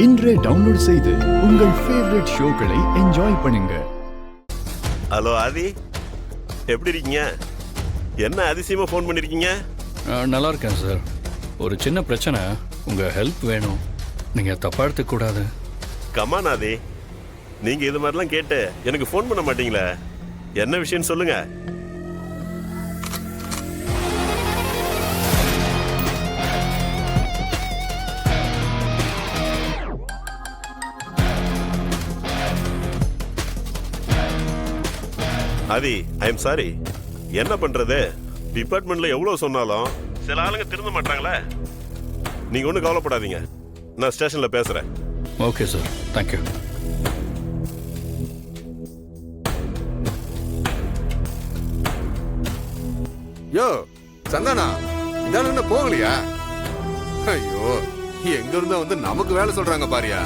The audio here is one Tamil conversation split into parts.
இன்றே டவுன்லோட் செய்து உங்கள் ஃபேவரட் ஷோக்களை என்ஜாய் பண்ணுங்க. ஹலோ ஆதி, எப்படி இருக்கீங்க? என்ன அதிசயமா ஃபோன் பண்ணிருக்கீங்க? நல்லா இருக்கேன் சார். ஒரு சின்ன பிரச்சனை, உங்கள் ஹெல்ப் வேணும். நீங்கள் தப்பா எடுத்துக்கூடாது. கமான் ஆதி, நீங்க இது மாதிரிலாம் கேட்டு எனக்கு ஃபோன் பண்ண மாட்டீங்களே. என்ன விஷயம்னு சொல்லுங்க. ஆதி, ஐ எம் சாரி. என்ன பண்றது, டிபார்ட்மெண்ட்ல எவ்வளவு சொன்னாலும் சில ஆளுங்க திருந்த மாட்டாங்களே. நீங்க ஒன்றும் கவலைப்படாதீங்க, நான் ஸ்டேஷன்ல பேசுறேன். Okay sir, thank you. யோ சந்தானா, இதால என்ன போகலையா? ஐயோ, எங்க இருந்தா வந்து நமக்கு வேலை சொல்றாங்க பாரியா.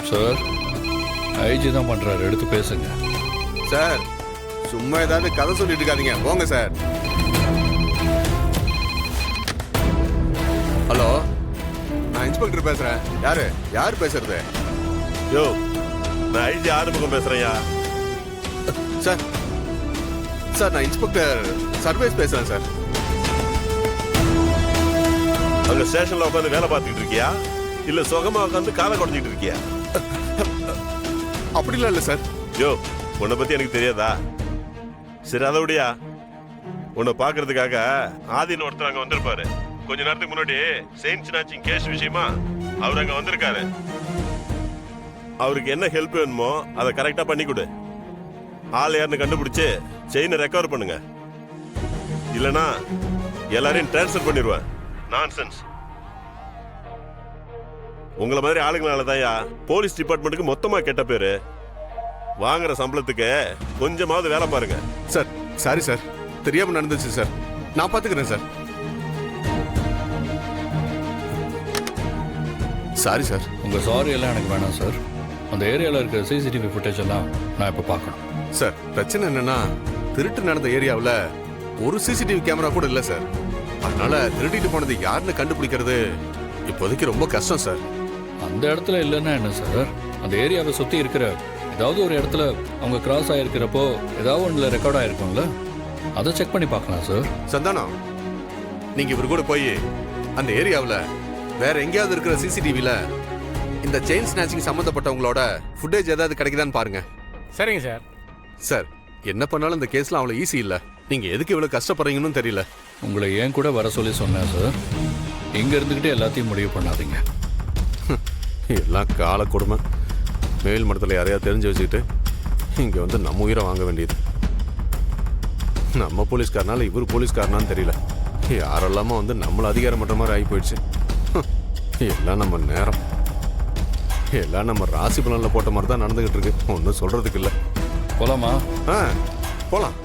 சார், ஐஜி தான் பண்றாரு, எடுத்து பேசுங்க. சார், சும்மா ஏதாவது கதை சொல்லிட்டு இருக்காதீங்க, போங்க சார். ஹலோ, நான் இன்ஸ்பெக்டர் பேசுறேன். யாரு பேசுறது? யோ, நான் ஐஜி ஆறுமுகம் பேசுறேன்யா. சார், நான் இன்ஸ்பெக்டர் சர்வேஸ் பேசுறேன் சார். அங்க ஸ்டேஷன்ல உட்காந்து வேலை பார்த்துக்கிட்டு இருக்கியா, இல்ல சுகமா உட்காந்து காலை குறைஞ்சிட்டு இருக்கியா? அப்படிலாம் இல்ல சார். யோ, உன்னை பத்தி எனக்கு தெரியாதா? சரி, அதை விடியா. உன்னை பாக்குறதுக்காக ஆதின்னு ஒருத்தர் அங்க வந்திருப்பாரு. கொஞ்ச நேரத்துக்கு முன்னாடி செயின் ஸ்நாச்சிங் கேஸ் விஷயமா அவர் அங்க வந்திருக்காரு. அவருக்கு என்ன ஹெல்ப் வேணுமோ அதை கரெக்டா பண்ணி கொடு. ஆள் யாருன்னு கண்டுபிடிச்சு செயினை ரெக்கவர் பண்ணுங்க. இல்லனா எல்லாரையும் டிரான்ஸ்ஃபர் பண்ணிடுவேன். நான்சென்ஸ். உங்களை மாதிரி ஆளுங்களாலதான்யா போலீஸ் டிபார்ட்மெண்ட்டுக்கு மொத்தமா கெட்ட பேரு. வாங்குற சம்பளத்துக்கு கொஞ்சமாவது வேலை பாருங்க. சார், சாரி சார், தெரியாம நடந்துச்சு சார். நான் பாத்துக்கிறேன் சார். Sorry sir. உங்கள் சாரி எல்லாம் எனக்கு வேணாம் சார். அந்த ஏரியாவில் இருக்கிற சிசிடிவி ஃபுட்டேஜ் எல்லாம் நான் இப்போ பார்க்கணும். சார், பிரச்சனை என்னன்னா, திருட்டு நடந்த ஏரியாவில் ஒரு சிசிடிவி கேமரா கூட இல்லை சார். அதனால திருட்டிட்டு போனது யாருன்னு கண்டுபிடிக்கிறது இப்போதைக்கு ரொம்ப கஷ்டம் சார். அந்த இடத்துல இல்லைன்னா என்ன சார், அந்த ஏரியாவை சுற்றி இருக்கிற ஏதாவது ஒரு இடத்துல அவங்க கிராஸ் ஆகிருக்கிறப்போ ஏதாவது ஒன்றில் ரெக்கார்ட் ஆகிருக்கும்ல, அதை செக் பண்ணி பார்க்கலாம் சார். சந்தானம், நீங்க இவர் கூட போய் அந்த ஏரியாவில் வேற எங்கேயாவது இருக்கிற சிசிடிவில இந்த செயின் ஸ்நாச்சிங் சம்பந்தப்பட்டவங்களோட ஃபுட்டேஜ் ஏதாவது கிடைக்குதான்னு பாருங்க. சரிங்க சார். சார், என்ன பண்ணாலும் இந்த கேஸ்லாம் அவ்வளோ ஈஸி இல்லை. நீங்க எதுக்கு இவ்வளோ கஷ்டப்படுறீங்கன்னு தெரியல. உங்களை ஏன் கூட வர சொல்லி சொன்னேன் சார். இங்கே இருந்துக்கிட்டே எல்லாத்தையும் முடிவு பண்ணாதீங்க. எல்லாம் கால கொடுமை. மேல் மட்டத்தில் யாரையாவது தெரிஞ்சு வச்சுக்கிட்டு இங்கே வந்து நம்ம உயிரை வாங்க வேண்டியது. நம்ம போலீஸ்காரனால இவர் போலீஸ்காரனான்னு தெரியல. யாரெல்லாமோ வந்து நம்மளை அதிகாரம் பண்ணுற மாதிரி ஆகி போயிடுச்சு. எல்லாம் நம்ம நேரம், எல்லாம் நம்ம ராசி பலனில் போட்ட மாதிரி தான் நடந்துகிட்டு இருக்கு. ஒன்றும் சொல்றதுக்கு இல்லை. போலாமா? போலாம்.